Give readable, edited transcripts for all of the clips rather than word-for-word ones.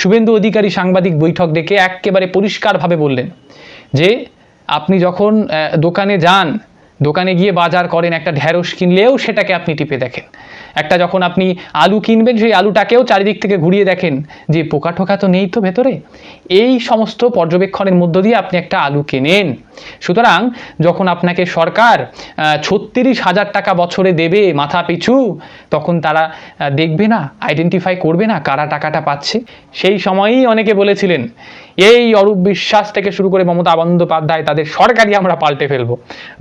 শুভেন্দু অধিকারী সাংবাদিক বৈঠক ডেকে একেবারে পরিষ্কারভাবে বললেন যে আপনি যখন দোকানে যান, দোকানে গিয়ে বাজার করেন, একটা ঢ্যাঁড়স কিনলেও সেটাকে আপনি টিপে দেখেন, একটা যখন আপনি আলু কিনবেন সেই আলুটাকেও চারিদিক থেকে ঘুরিয়ে দেখেন যে পোকা টোকা তো নেই তো ভেতরে। এই সমস্ত পর্যবেক্ষণের মধ্য দিয়ে আপনি একটা আলু কেনেন। সুতরাং যখন আপনাকে সরকার ৩৬,০০০ টাকা বছরে দেবে মাথা পিছু, তখন তারা দেখবে না, আইডেন্টিফাই করবে না কারা টাকাটা পাচ্ছে? সেই সময়ই অনেকে বলেছিলেন এই অরূপ বিশ্বাস থেকে শুরু করে মমতা বন্দ্যোপাধ্যায়, তাদের সরকারই আমরা পাল্টে ফেলবো,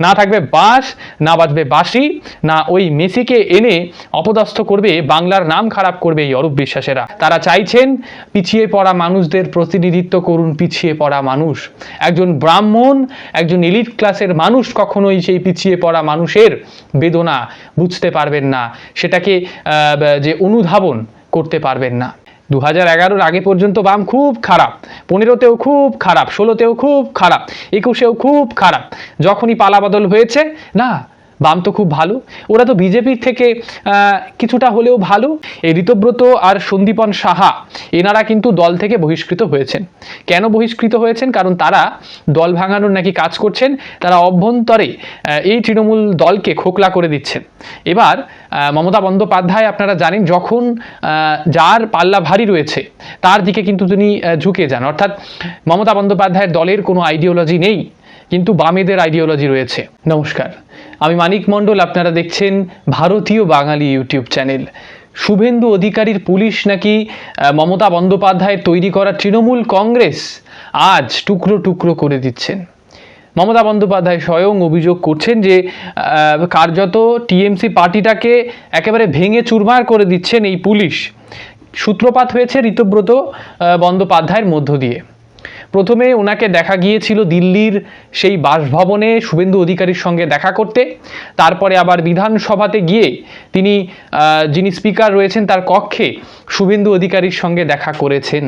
না থাকবে বাঁশ, না বাজবে বাঁশি, না ওই মেসিকে এনে অপদস্থ করবে, বাংলার নাম খারাপ করবে এই অরূপ বিশ্বাসেরা। তারা চাইছেন পিছিয়ে পড়া মানুষদের প্রতিনিধিত্ব করুন পিছিয়ে পড়া মানুষ। একজন ব্রাহ্মণ, একজন এলিট ক্লাসের মানুষ কখনোই সেই পিছিয়ে পড়া মানুষের বেদনা বুঝতে পারবেন না, সেটাকে যে অনুধাবন করতে পারবেন না। 2011-র আগে পর্যন্ত বাম খুব খারাপ, 15তেও খুব খারাপ, 16তেও খুব খারাপ, 21এও খুব খারাপ। যখনই পালাবদল হয়েছে, না বাম তো খুব ভালো, ওরা তো বিজেপির থেকে কিছুটা হলেও ভালো। এই ঋতব্রত আর সন্দীপন সাহা এনারা কিন্তু দল থেকে বহিষ্কৃত হয়েছেন। কেন বহিষ্কৃত হয়েছেন? কারণ তারা দল ভাঙানোর নাকি কাজ করছেন, তারা অভ্যন্তরে এই তৃণমূল দলকে খোকলা করে দিচ্ছেন। এবার মমতা বন্দ্যোপাধ্যায় আপনারা জানেন, যখন যার পাল্লা ভারী রয়েছে তার দিকে কিন্তু তিনি ঝুঁকে যান। অর্থাৎ মমতা বন্দ্যোপাধ্যায়ের দলের কোনো আইডিওলজি নেই, কিন্তু বামেদের আইডিওলজি রয়েছে। নমস্কার, আমি মানিক মণ্ডল, আপনারা দেখছেন ভারতীয় বাঙালি ইউটিউব চ্যানেল। শুভেন্দু অধিকারীর পুলিশ নাকি মমতা বন্দ্যোপাধ্যায়ের তৈরি করা তৃণমূল কংগ্রেস আজ টুকরো টুকরো করে দিচ্ছেন। মমতা বন্দ্যোপাধ্যায় স্বয়ং অভিযোগ করছেন যে কার্যত টিএমসি পার্টিটাকে একেবারে ভেঙে চুরমার করে দিচ্ছেন এই পুলিশ। সূত্রপাত হয়েছে ঋতব্রত বন্দ্যোপাধ্যায়ের মধ্য দিয়ে। প্রথমে ওনাকে দেখা গিয়েছিল দিল্লির সেই বাসভবনে শুভেন্দু অধিকারীর সঙ্গে দেখা করতে, তারপরে আবার বিধানসভাতে গিয়ে তিনি যিনি স্পিকার রয়েছেন তার কক্ষে শুভেন্দু অধিকারীর সঙ্গে দেখা করেছেন।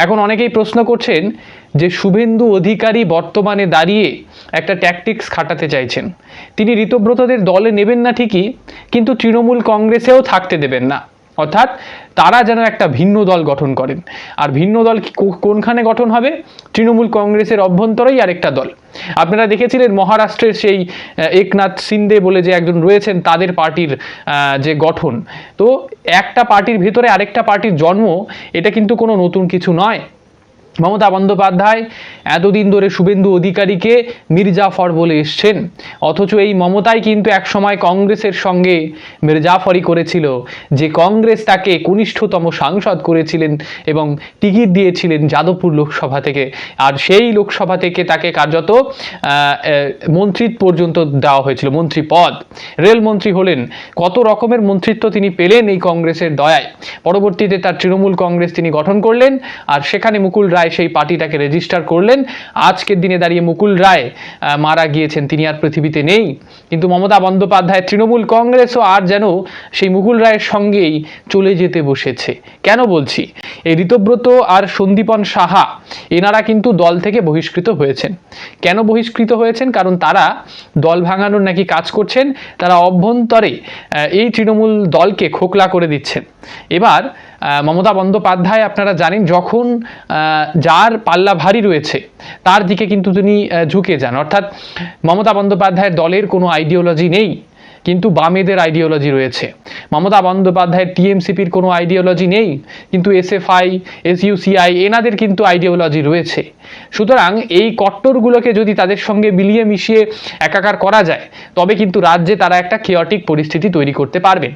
এখন অনেকেই প্রশ্ন করছেন যে শুভেন্দু অধিকারী বর্তমানে দাঁড়িয়ে একটা ট্যাকটিক্স খাটাতে চাইছেন। তিনি ঋতব্রতদের দলে নেবেন না ঠিকই, কিন্তু তৃণমূল কংগ্রেসেও থাকতে দেবেন না। অর্থাৎ তারা যেন একটা ভিন্ন দল গঠন করেন। আর ভিন্ন দল কোনখানে গঠন হবে? তৃণমূল কংগ্রেসের অভ্যন্তরেই আরেকটা দল। আপনারা দেখেছিলেন মহারাষ্ট্রের সেই একনাথ শিন্দে বলে যে একজন রয়েছেন, তাদের পার্টির যে গঠন। তো একটা পার্টির ভেতরে আরেকটা পার্টির জন্ম, এটা কিন্তু কোনো নতুন কিছু নয়। মমতা বন্দ্যোপাধ্যায় এতদিন ধরে শুভেন্দু অধিকারীকে মির্জাফর বলে এসছেন, অথচ এই মমতাই কিন্তু একসময় কংগ্রেসের সঙ্গে মির্জাফরই করেছিল, যে কংগ্রেস তাকে কনিষ্ঠতম সাংসদ করেছিলেন এবং টিকিট দিয়েছিলেন যাদবপুর লোকসভা থেকে। আর সেই লোকসভা থেকে তাকে কার্যত মন্ত্রিত্ব পর্যন্ত দেওয়া হয়েছিল, মন্ত্রী পদ, রেলমন্ত্রী হলেন, কত রকমের মন্ত্রিত্ব তিনি পেলেন এই কংগ্রেসের দয়ায়। পরবর্তীতে তার তৃণমূল কংগ্রেস তিনি গঠন করলেন, আর সেখানে মুকুল রায় সেই পার্টিটাকে রেজিস্টার করলেন। আজকের দিনে দাঁড়িয়ে মুকুল রায় মারা গিয়েছেন, তিনি আর পৃথিবীতে নেই, কিন্তু মমতা বন্দ্যোপাধ্যায় তৃণমূল কংগ্রেসও আর যেন সেই মুকুল রায়ের সঙ্গেই চলে যেতে বসেছে। কেন বলছি? এই ঋতব্রত আর সন্দীপন সাহা এনারা কিন্তু দল থেকে বহিষ্কৃত হয়েছেন। কেন বহিষ্কৃত হয়েছেন? কারণ তারা দল ভাঙানোর নাকি কাজ করছেন, তারা অভ্যন্তরে এই তৃণমূল দলকে খোকলা করে দিচ্ছেন। এবার মমতা বন্দ্যোপাধ্যায় আপনারা জানেন, যখন যার পাল্লা ভারী রয়েছে তার দিকে কিন্তু তিনি ঝুঁকে যান। অর্থাৎ মমতা বন্দ্যোপাধ্যায়ের দলের কোনো আইডিওলজি নেই, কিন্তু বামেদের আইডিওলজি রয়েছে। মমতা বন্দ্যোপাধ্যায়ের টিএমসিপির কোনো আইডিওলজি নেই, কিন্তু এসএফআই, এসইউসিআই এনাদের কিন্তু আইডিওলজি রয়েছে। সুতরাং এই কট্টরগুলোকে যদি তাদের সঙ্গে মিলিয়ে মিশিয়ে একাকার করা যায়, তবে কিন্তু রাজ্যে তারা একটা কেওয়াটিক পরিস্থিতি তৈরি করতে পারবেন।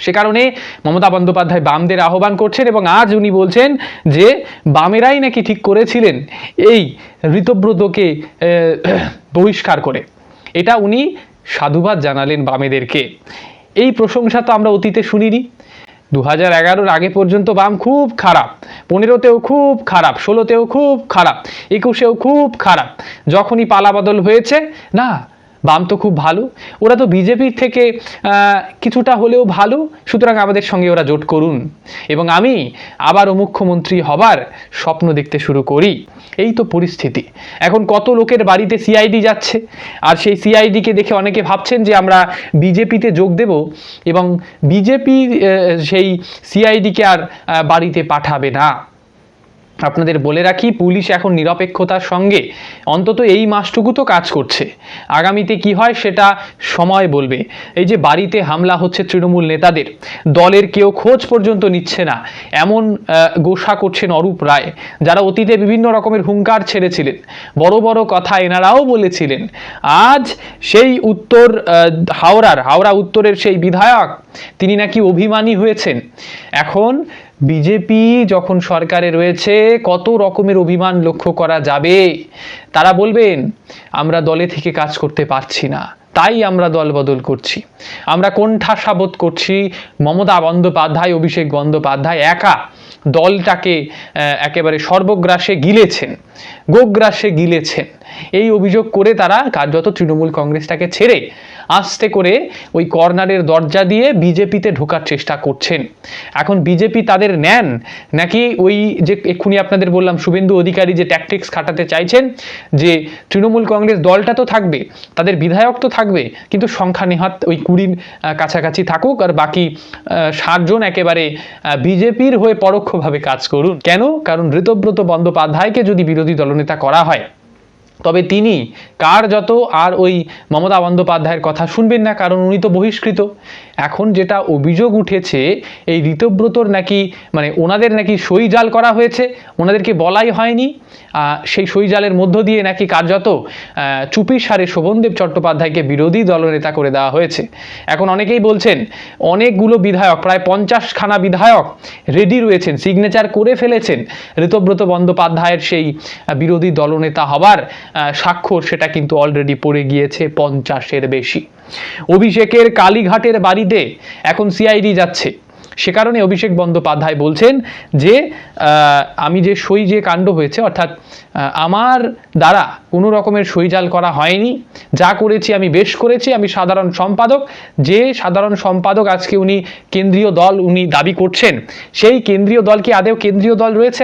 সে কারণে মমতা বন্দ্যোপাধ্যায় বামদের আহ্বান করছেন, এবং আজ উনি বলছেন যে বামেরাই নাকি ঠিক করেছিলেন এই ঋতব্রতকে বহিষ্কার করে। এটা উনি সাধুবাদ জানালেন বামেদেরকে। এই প্রশংসা তো আমরা অতীতে শুনিনি। 2011-র আগে পর্যন্ত বাম খুব খারাপ, 15তেও খুব খারাপ, 16তেও খুব খারাপ, 21এও খুব খারাপ। যখনই পালাবদল হয়েছে, না বাম তো খুব ভালো, ওরা তো বিজেপির থেকে কিছুটা হলেও ভালো, সুতরাং আমাদের সঙ্গে ওরা জোট করুন এবং আমি আবারও মুখ্যমন্ত্রী হবার স্বপ্ন দেখতে শুরু করি। এই তো পরিস্থিতি। এখন কত লোকের বাড়িতে সিআইডি যাচ্ছে, আর সেই সিআইডিকে দেখে অনেকে ভাবছেন যে আমরা বিজেপিতে যোগ দেব, এবং বিজেপি সেই সিআইডিকে আর বাড়িতে পাঠাবে না। আপনাদের বলে রাখি, পুলিশ এখন নিরপেক্ষতার সঙ্গে অন্তত এই মাসটুকু তো কাজ করছে। আগামীতে কি হয় সেটা সময় বলবে। এই যে বাড়িতে হামলা হচ্ছে তৃণমূল নেতাদের, দলের কেউ খোঁজ পর্যন্ত নিচ্ছে না, এমন গোসা করছেন অরূপ রায়, যারা অতীতে বিভিন্ন রকমের হুঙ্কার ছেড়েছিলেন, বড় বড় কথা এনারাও বলেছিলেন। আজ সেই হাওড়া উত্তরের সেই বিধায়ক, তিনি নাকি অভিমানী হয়েছেন। এখন বিজেপি যখন সরকারে রয়েছে, কত রকমের অভিমান লক্ষ্য করা যাবে। তারা বলবেন আমরা দলে থেকে কাজ করতে পারছি না, তাই আমরা দল বদল করছি। আমরা কোণঠাসা বোধ করছি। মমতা বন্দ্যোপাধ্যায়, অভিষেক বন্দ্যোপাধ্যায় একা দলটাকে একেবারে সর্বগ্রাসে গিলেছেন, গোগ্রাসে গিলেছেন, এই অভিযোগ করে তারা কার্যত তৃণমূল কংগ্রেসটাকে ছেড়ে আস্তে করে ওই কর্নারের দরজা দিয়ে বিজেপিতে ঢোকার চেষ্টা করছেন। এখন বিজেপি তাদের নেন নাকি ওই যে এক্ষুনি আপনাদের বললাম শুভেন্দু অধিকারী যে ট্যাকটিক্স খাটাতে চাইছেন, যে তৃণমূল কংগ্রেস দলটা তো থাকবে, তাদের বিধায়ক তো থাকবে, কিন্তু সংখ্যা নেহাত ওই 20 কাছাকাছি থাকুক, আর বাকি 60 জন একেবারে বিজেপির হয়ে পরোক্ষভাবে কাজ করুন। কেন? কারণ ঋতব্রত বন্দ্যোপাধ্যায়কে যদি বিরোধী দলনেতা করা হয়, তবে তিনি কার্যত আর ওই মমতা বন্দ্যোপাধ্যায়ের কথা শুনবেন না, কারণ উনি তো বহিষ্কৃত। এখন যেটা অভিযোগ উঠেছে, এই ঋতব্রতর নাকি ওনাদের নাকি সই জাল করা হয়েছে, ওনাদেরকে বলাই হয়নি, সেই সই জালের মধ্য দিয়ে নাকি কার্যত চুপিসারে শোভনদেব চট্টোপাধ্যায়কে বিরোধী দলনেতা করে দেওয়া হয়েছে। এখন অনেকেই বলছেন অনেকগুলো বিধায়ক, প্রায় 50খানা বিধায়ক রেডি রয়েছেন, সিগনেচার করে ফেলেছেন ঋতব্রত বন্দ্যোপাধ্যায়ের সেই বিরোধী দলনেতা হবার স্বাক্ষর, সেটা কিন্তু অলরেডি পড়ে গিয়েছে 50-এর বেশি। অভিষেকের কালীঘাটের বাড়িতে এখন সিআইডি যাচ্ছে। সে কারণে অভিষেক বন্দ্যোপাধ্যায় বলছেন যে আমি যে সই যে কাণ্ড হয়েছে, অর্থাৎ আমার দ্বারা কোনো রকমের সইজাল করা হয়নি, যা করেছি আমি বেশ করেছি, আমি সাধারণ সম্পাদক। যে সাধারণ সম্পাদক আজকে উনি কেন্দ্রীয় দল উনি দাবি করছেন, সেই কেন্দ্রীয় দল কি আদৌ কেন্দ্রীয় দল রয়েছে?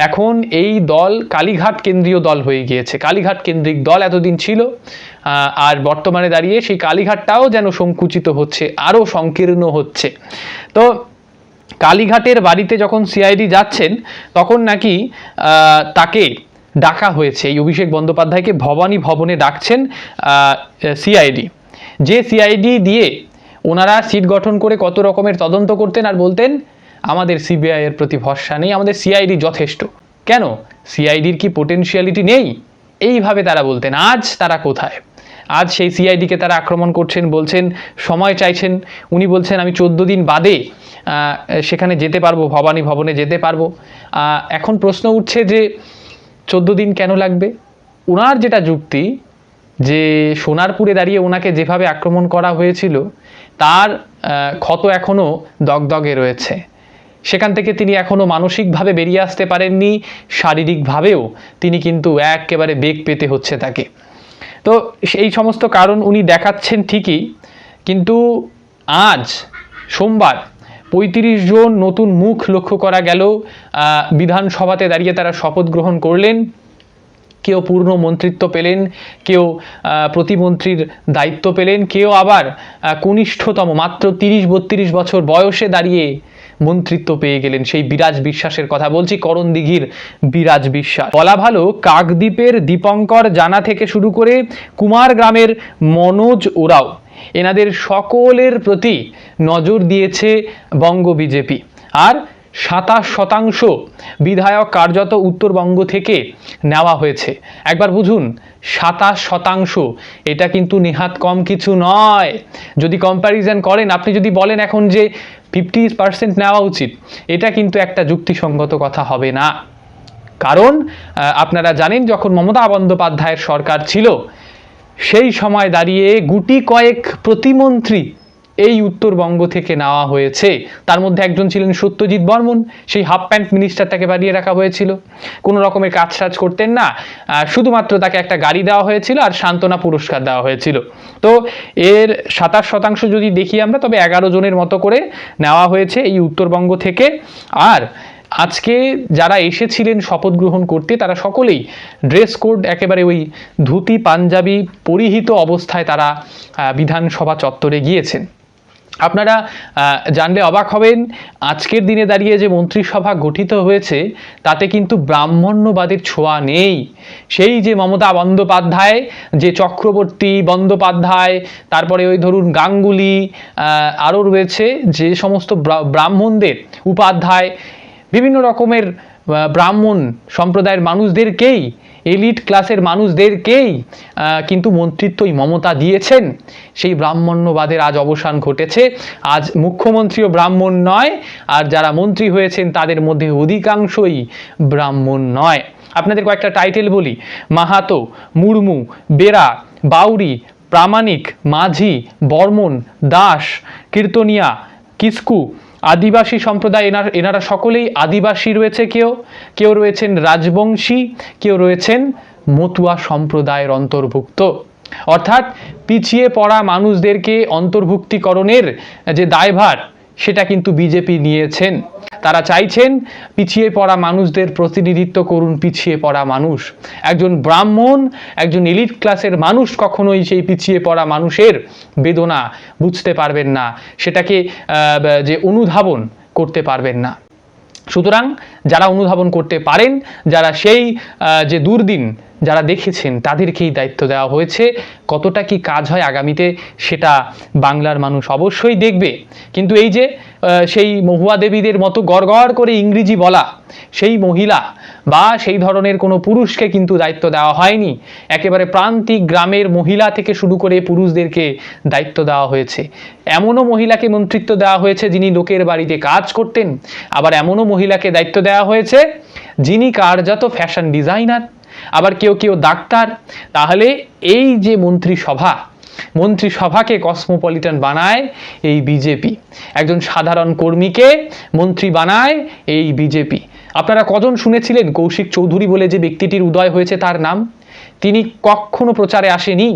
এখন এই দল কালীঘাট কেন্দ্রীয় দল হয়ে গিয়েছে। কালীঘাট কেন্দ্রিক দল এতদিন ছিল, আর বর্তমানে দাঁড়িয়ে সেই কালীঘাটটাও যেন সংকুচিত হচ্ছে, আরও সংকীর্ণ হচ্ছে। তো কালীঘাটের বাড়িতে যখন সিআইডি যাচ্ছেন, তখন নাকি তাকে ডাকা হয়েছে, এই অভিষেক বন্দ্যোপাধ্যায়কে ভবানী ভবনে ডাকছেন সিআইডি। যে সিআইডি দিয়ে ওনারা সিট গঠন করে কত রকমের তদন্ত করতেন, আর বলতেন আমাদের সিবিআই এর প্রতি ভরসা নেই, আমাদের সিআইডি যথেষ্ট। কেন? সিআইডির কি পোটেনশিয়ালিটি নেই? এইভাবে তারা বলতেন। আজ তারা কোথায়? আজ সেই সিআইডিকে তারা আক্রমণ করছেন, বলছেন সময় চাইছেন। উনি বলছেন আমি 14 দিন বাদে সেখানে যেতে পারবো, ভবানী ভবনে যেতে পারবো। এখন প্রশ্ন উঠছে যে 14 দিন কেন লাগবে? ওনার যেটা যুক্তি, যে সোনারপুরে দাঁড়িয়ে ওনাকে যেভাবে আক্রমণ করা হয়েছিল, তার ক্ষত এখনও দগদগে রয়েছে। সেখান থেকে তিনি এখনও মানসিকভাবে বেরিয়ে আসতে পারেননি, শারীরিকভাবেও তিনি কিন্তু একেবারে বেগ পেতে হচ্ছে তাকে। তো এই সমস্ত কারণ উনি দেখাচ্ছেন ঠিকই, কিন্তু আজ সোমবার 35 জন নতুন মুখ লক্ষ্য করা গেল। বিধানসভাতে দাঁড়িয়ে তারা শপথ গ্রহণ করলেন। কেউ পূর্ণ মন্ত্রিত্ব পেলেন, কেউ প্রতিমন্ত্রীর দায়িত্ব পেলেন, কেউ আবার কনিষ্ঠতম মাত্র 30-32 বছর বয়সে দাঁড়িয়ে মন্ত্রিত্ব পেয়ে গেলেন। সেই বিরাজ বিশ্বাসের কথা বলছি, করণদিঘির বিরাজ বিশ্বাস। বলা ভালো, কাকদ্বীপের দীপঙ্কর জানা থেকে শুরু করে কুমার গ্রামের মনোজ ওরাও, এনাদের সকলের প্রতি নজর দিয়েছে বঙ্গ বিজেপি। আর 27% বিধায়ক কার্যত উত্তরবঙ্গ থেকে নেওয়া হয়েছে। একবার বুঝুন, 27%, এটা কিন্তু নেহাত কম কিছু নয়। যদি কম্প্যারিজন করেন, আপনি যদি বলেন এখন যে 50% নেওয়া উচিত, এটা কিন্তু একটা যুক্তিসঙ্গত কথা হবে না। কারণ আপনারা জানেন, যখন মমতা বন্দ্যোপাধ্যায়ের সরকার ছিল, সেই সময় দাঁড়িয়ে গুটি কয়েক প্রতিমন্ত্রী এই উত্তরবঙ্গ থেকে নেওয়া হয়েছে। তার মধ্যে একজন ছিলেন সত্যজিৎ বর্মন, সেই হাফ প্যান্ট মিনিস্টার, তাকে বাড়িয়ে রাখা হয়েছিল। কোনো রকমের কাজ করতেন না, শুধুমাত্র তাকে একটা গাড়ি দেওয়া হয়েছিল আর সান্ত্বনা পুরস্কার দেওয়া হয়েছিল। তো এর 27% যদি দেখি আমরা, তবে 11 জনের মতো করে নেওয়া হয়েছে এই উত্তরবঙ্গ থেকে। আর আজকে যারা এসেছিলেন শপথ গ্রহণ করতে, তারা সকলেই ড্রেস কোড একেবারে ওই ধুতি পাঞ্জাবি পরিহিত অবস্থায় তারা বিধানসভা চত্বরে গিয়েছেন। আপনারা জানলে অবাক হবেন, আজকের দিনে দাঁড়িয়ে যে মন্ত্রিসভা গঠিত হয়েছে তাতে কিন্তু ব্রাহ্মণ্যবাদের ছোঁয়া নেই। সেই যে মমতা বন্দ্যোপাধ্যায়, যে চক্রবর্তী বন্দ্যোপাধ্যায়, তারপরে ওই ধরুন গাঙ্গুলি, আরও রয়েছে যে সমস্ত ব্রাহ্মণদের উপাধ্যায়, বিভিন্ন রকমের ব্রাহ্মণ সম্প্রদায়ের মানুষদেরকেই, এলিট ক্লাসের মানুষদেরকেই কিন্তু মন্ত্রিত্বই মমতা দিয়েছেন। সেই ব্রাহ্মণ্যবাদের আজ অবসান ঘটেছে। আজ মুখ্যমন্ত্রীও ব্রাহ্মণ নয়, আর যারা মন্ত্রী হয়েছেন তাদের মধ্যে অধিকাংশই ব্রাহ্মণ নয়। আপনাদের কয়েকটা টাইটেল বলি: মাহাতো, মুর্মু, বেরা, বাউরি, প্রামাণিক, মাঝি, বর্মন, দাস, কীর্তনিয়া, কিস্কু, আদিবাসী সম্প্রদায়। এনারা সকলেই আদিবাসী রয়েছে, কেউ রয়েছেন রাজবংশী, কেউ রয়েছেন মতুয়া সম্প্রদায়ের অন্তর্ভুক্ত। অর্থাৎ পিছিয়ে পড়া মানুষদেরকে অন্তর্ভুক্তিকরণের যে দায়ভার সেটা কিন্তু বিজেপি নিয়েছেন। তারা চাইছেন পিছিয়ে পড়া মানুষদের প্রতিনিধিত্ব করুন পিছিয়ে পড়া মানুষ। একজন ব্রাহ্মণ, একজন এলিট ক্লাসের মানুষ কখনোই সেই পিছিয়ে পড়া মানুষের বেদনা বুঝতে পারবেন না, সেটাকে যে অনুধাবন করতে পারবেন না। সুতরাং যারা অনুধাবন করতে পারেন, যারা সেই যে দুর্দিন যারা দেখেছেন, তাদেরকেই দায়িত্ব দেওয়া হয়েছে। কতটা কি কাজ হয় আগামীতে সেটা বাংলার মানুষ অবশ্যই দেখবে। কিন্তু এই যে সেই মহুয়া দেবীদের মতো গড়গড় করে ইংরেজি বলা সেই মহিলা বা সেই ধরনের কোনো পুরুষকে কিন্তু দায়িত্ব দেওয়া হয়নি। একেবারে প্রান্তিক গ্রামের মহিলা থেকে শুরু করে পুরুষদেরকে দায়িত্ব দেওয়া হয়েছে। এমনও মহিলাকে মন্ত্রিত্ব দেওয়া হয়েছে যিনি লোকের বাড়িতে কাজ করতেন, আবার এমনও মহিলাকে দায়িত্ব দেওয়া হয়েছে যিনি কার্যত ফ্যাশন ডিজাইনার, আবার কেউ ডাক্তার। তাহলে এই যে মন্ত্রিসভাকে কসমোপলিটন বানায় এই বিজেপি, একজন সাধারণ কর্মীকে মন্ত্রী বানায় এই বিজেপি। আপনারা কজন শুনেছিলেন কৌশিক চৌধুরী বলে যে ব্যক্তিটির উদয় হয়েছে তার নাম? তিনি কখনো প্রচারে আসেনি।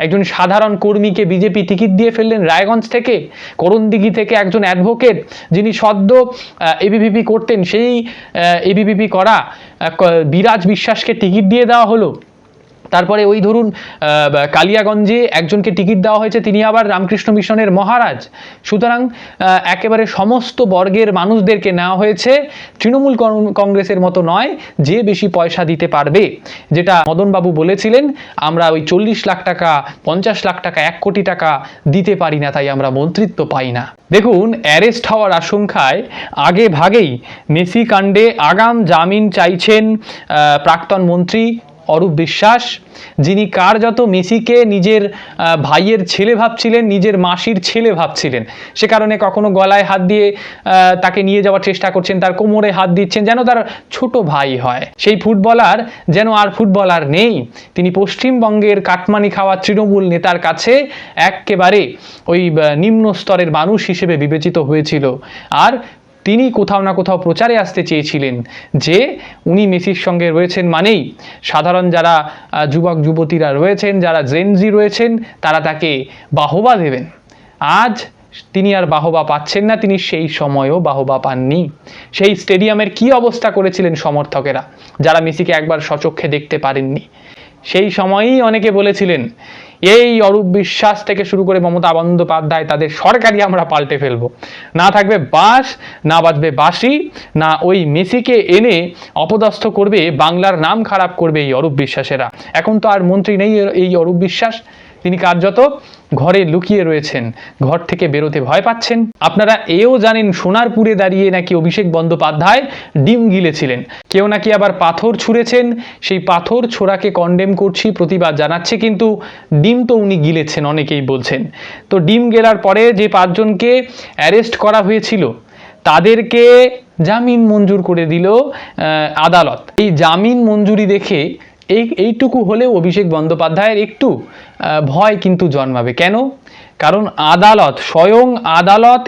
একজন সাধারণ কর্মীকে বিজেপি টিকিট দিয়ে ফেললেন রায়গঞ্জ থেকে, করণদিঘি থেকে একজন অ্যাডভোকেট যিনি সদ্য এবিভিপি করতেন, সেই এবিভিপি করা বিরাজ বিশ্বাসকে টিকিট দিয়ে দেওয়া হলো। তারপরে ওই ধরুন কালিয়াগঞ্জে একজনকে টিকিট দেওয়া হয়েছে, তিনি আবার রামকৃষ্ণ মিশনের মহারাজ। সুতরাং একেবারে সমস্ত বর্গের মানুষদেরকে নেওয়া হয়েছে। তৃণমূল কংগ্রেসের মতো নয় যে বেশি পয়সা দিতে পারবে, যেটা মদনবাবু বলেছিলেন, আমরা ওই 40 লাখ টাকা, 50 লাখ টাকা, 1 কোটি টাকা দিতে পারি না, তাই আমরা মন্ত্রিত্ব পাই না। দেখুন, অ্যারেস্ট হওয়ার আশঙ্কায় আগে ভাগেই মেসি কাণ্ডে আগাম জামিন চাইছেন প্রাক্তন মন্ত্রী অরূপ বিশ্বাস, যিনি কার্যত মেসিকে নিজের ভাইয়ের ছেলে ভাবছিলেন, নিজের মাসির ছেলে ভাবছিলেন। সে কারণে কখনো গলায় হাত দিয়ে তাকে নিয়ে যাওয়ার চেষ্টা করছেন, তার কোমরে হাত দিচ্ছেন যেন তার ছোট ভাই হয়। সেই ফুটবলার যেন আর ফুটবলার নেই। তিনি পশ্চিমবঙ্গের কাটমানি খাওয়া তৃণমূল নেতার কাছে একেবারে ওই নিম্ন স্তরের মানুষ হিসেবে বিবেচিত হয়েছিল। আর তিনি কোথাও না কোথাও প্রচারে আসতে চেয়েছিলেন যে উনি মেসির সঙ্গে রয়েছেন মানেই সাধারণ যারা যুবক যুবতীরা রয়েছেন, যারা জেনজি রয়েছেন, তারা তাকে বাহবা দেবেন। আজ তিনি আর বাহবা পাচ্ছেন না, তিনি সেই সময়ও বাহবা পাননি। সেই স্টেডিয়ামের কি অবস্থা করেছিলেন সমর্থকেরা, যারা মেসিকে একবার সচক্ষে দেখতে পারেননি। সেই সময়ই অনেকে বলেছিলেন এই অরূপ বিশ্বাস থেকে শুরু করে মমতা বন্দ্যোপাধ্যায়, তাদের সরকারই আমরা পাল্টে ফেলবো। না থাকবে বাঁশ, না বাজবে বাঁশি, না ওই মেসিকে এনে অপদস্থ করবে, বাংলার নাম খারাপ করবে এই অরূপ বিশ্বাসেরা। এখন তো আর মন্ত্রী নেই এই অরূপ বিশ্বাস, তিনি কার্যত ঘরে লুকিয়ে রয়েছেন, ঘর থেকে বেরোতে ভয় পাচ্ছেন। আপনারা এও জানেন সোনারপুরে দাঁড়িয়ে নাকি অভিষেক বন্দ্যোপাধ্যায় ডিম গিলেছিলেন, কেউ নাকি আবার পাথর ছুঁড়েছেন। সেই পাথর ছোড়াকে কন্ডেম করছি, প্রতিবাদ জানাচ্ছে, কিন্তু ডিম তো উনি গিলেছেন অনেকেই বলছেন। তো ডিম গেলার পরে যে 5 জনকে অ্যারেস্ট করা হয়েছিল তাদেরকে জামিন মঞ্জুর করে দিল আদালত। এই জামিন মঞ্জুরি দেখে এইটুকু হলেও অভিষেক বন্দ্যোপাধ্যায়ের একটু ভয় কিন্তু জন্মাবে। কেন? কারণ আদালত, স্বয়ং আদালত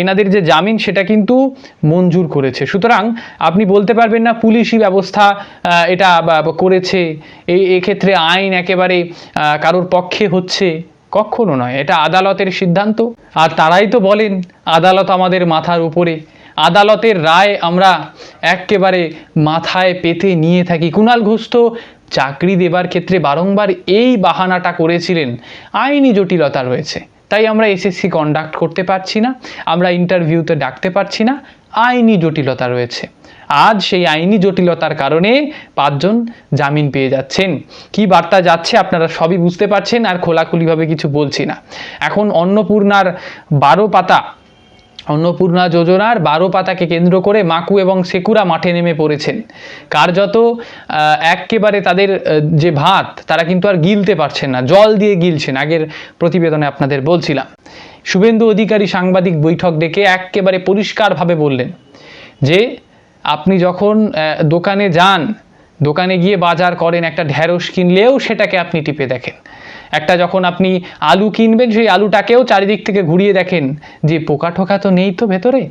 এনাদের যে জামিন সেটা কিন্তু মঞ্জুর করেছে। সুতরাং আপনি বলতে পারবেন না পুলিশি ব্যবস্থা এটা করেছে, এক্ষেত্রে আইন একেবারে কারোর পক্ষে হচ্ছে, কখনো নয়। এটা আদালতের সিদ্ধান্ত। আর তারাই তো বলেন আদালত আমাদের মাথার উপরে, আদালতের রায় আমরা একেবারে মাথায় পেতে নিয়ে থাকি। কুণাল ঘোষ তো চাকরি দেবার ক্ষেত্রে বারংবার এই বাহানাটা করেছিলেন, আইনি জটিলতা রয়েছে, তাই আমরা এসএসসি কন্ডাক্ট করতে পারছি না, আমরা ইন্টারভিউতে ডাকতে পারছি না, আইনি জটিলতা রয়েছে। আজ সেই আইনি জটিলতার কারণে 5 জন জামিন পেয়ে যাচ্ছেন। কি বার্তা যাচ্ছে আপনারা সবই বুঝতে পারছেন, আর খোলাখুলিভাবে কিছু বলছি না। এখন অন্নপূর্ণা যোজনার 12 পাতাকে কেন্দ্র করে মাকু এবং সেকুরা মাঠে নেমে পড়েছেন। কার্যত একেবারে তাদের যে ভাত তারা কিন্তু আর গিলতে পারছেন না, জল দিয়ে গিলছেন। আগের প্রতিবেদনে আপনাদের বলছিলাম, শুভেন্দু অধিকারী সাংবাদিক বৈঠক ডেকে একেবারে পরিষ্কারভাবে বললেন যে আপনি যখন দোকানে যান, দোকানে গিয়ে বাজার করেন, একটা ঢ্যাঁড়স কিনলেও সেটাকে আপনি টিপে দেখেন। একটা যখন আপনি আলু কিনবেন, সেই আলুটাকেও চারিদিক থেকে ঘুরিয়ে দেখেন যে পোকা ঠোকা তো নেই তো ভেতরে।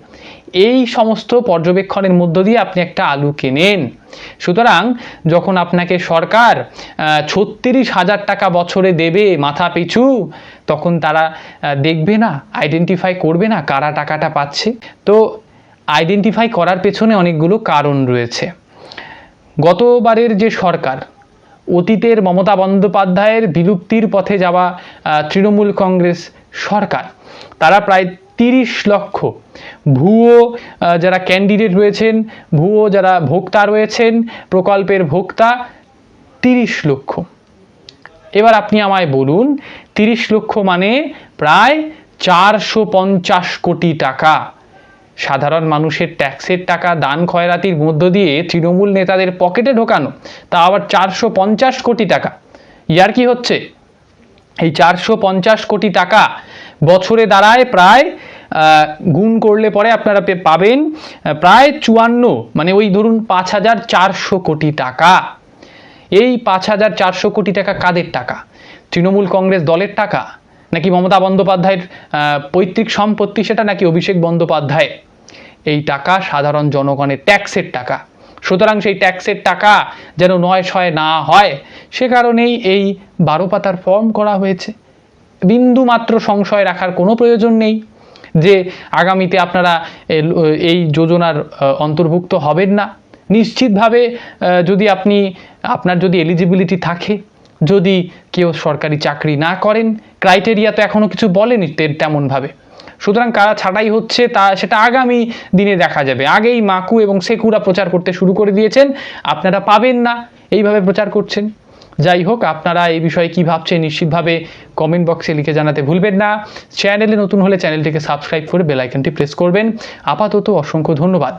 এই সমস্ত পর্যবেক্ষণের মধ্য দিয়ে আপনি একটা আলু কেনেন। সুতরাং যখন আপনাকে সরকার 36,000 টাকা বছরে দেবে মাথা পিছু, তখন তারা দেখবে না, আইডেন্টিফাই করবে না কারা টাকাটা পাচ্ছে। তো আইডেন্টিফাই করার পেছনে অনেকগুলো কারণ রয়েছে। গতবারের যে সরকার, অতীতের মমতা বন্দ্যোপাধ্যায়ের বিলুপ্তির পথে যাওয়া তৃণমূল কংগ্রেস সরকার, তারা প্রায় 30 লক্ষ ভুয়ো যারা ক্যান্ডিডেট রয়েছেন, ভুয়ো যারা ভোক্তা রয়েছেন, প্রকল্পের ভোক্তা 30 লক্ষ। এবার আপনি আমায় বলুন, 30 লক্ষ মানে প্রায় 450 কোটি টাকা সাধারণ মানুষের ট্যাক্সের টাকা দান খয়রাতির মধ্য দিয়ে তৃণমূল নেতাদের পকেটে ঢোকানো, তা আবার 450 কোটি টাকা। ইয়ার কি হচ্ছে? এই 450 কোটি টাকা বছরে দাঁড়ায় প্রায়, গুণ করলে পরে আপনারা পাবেন প্রায় 54, মানে ওই ধরুন 5,400 কোটি টাকা। এই 5,400 কোটি টাকা কাদের টাকা? তৃণমূল কংগ্রেস দলের টাকা, নাকি মমতা বন্দ্যোপাধ্যায়ের পৈতৃক সম্পত্তি সেটা, নাকি অভিষেক বন্দ্যোপাধ্যায়? এই টাকা সাধারণ জনগণের ট্যাক্সের টাকা। সুতরাং সেই ট্যাক্সের টাকা যেন নয় ছয় না হয়, সে কারণেই এই 12 পাতার ফর্ম করা হয়েছে। বিন্দু মাত্র সংশয় রাখার কোনো প্রয়োজন নেই যে আগামীতে আপনারা এই যোজনার অন্তর্ভুক্ত হবেন না। নিশ্চিতভাবে যদি আপনার যদি এলিজিবিলিটি থাকে, যদি কেউ সরকারি চাকরি না করেন, ক্রাইটেরিয়া তো এখনও কিছু বলেনি তেমনভাবে। সুতরাং কারা ছাঁটাই হচ্ছে তা সেটা আগামী দিনে দেখা যাবে। আগেই মাকু এবং সেকুরা প্রচার করতে শুরু করে দিয়েছেন, আপনারা পাবেন না, এইভাবে প্রচার করছেন। যাই হোক, আপনারা এই বিষয়ে কী ভাবছেন নিশ্চিতভাবে কমেন্ট বক্সে লিখে জানাতে ভুলবেন না। চ্যানেলে নতুন হলে চ্যানেলটিকে সাবস্ক্রাইব করে বেল আইকনটি প্রেস করবেন। আপাতত অসংখ্য ধন্যবাদ।